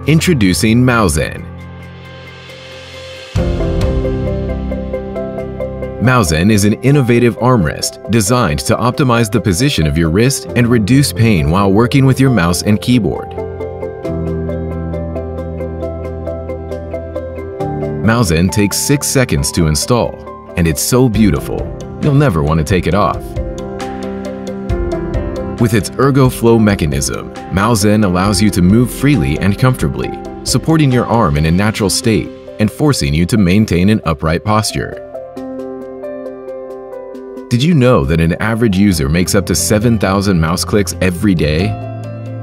Introducing Mouzen. Mouzen is an innovative armrest designed to optimize the position of your wrist and reduce pain while working with your mouse and keyboard. Mouzen takes 6 seconds to install, and it's so beautiful, you'll never want to take it off. With its ErgoFlow mechanism, Mouzen allows you to move freely and comfortably, supporting your arm in a natural state and forcing you to maintain an upright posture. Did you know that an average user makes up to 7,000 mouse clicks every day?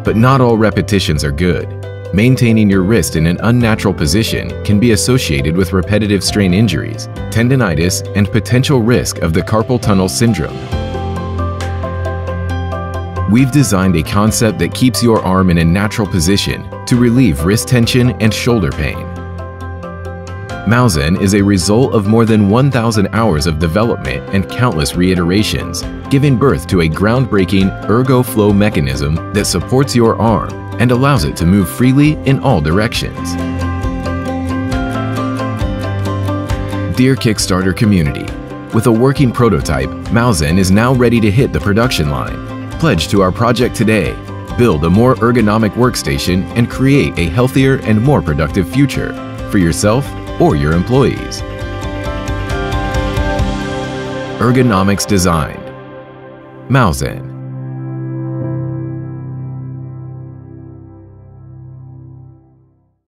But not all repetitions are good. Maintaining your wrist in an unnatural position can be associated with repetitive strain injuries, tendinitis, and potential risk of the carpal tunnel syndrome. We've designed a concept that keeps your arm in a natural position to relieve wrist tension and shoulder pain. Mouzen is a result of more than 1,000 hours of development and countless reiterations, giving birth to a groundbreaking ErgoFlow mechanism that supports your arm and allows it to move freely in all directions. Dear Kickstarter community, with a working prototype, Mouzen is now ready to hit the production line. Pledge to our project today, build a more ergonomic workstation, and create a healthier and more productive future for yourself or your employees. Ergonomics designed. Mouzen.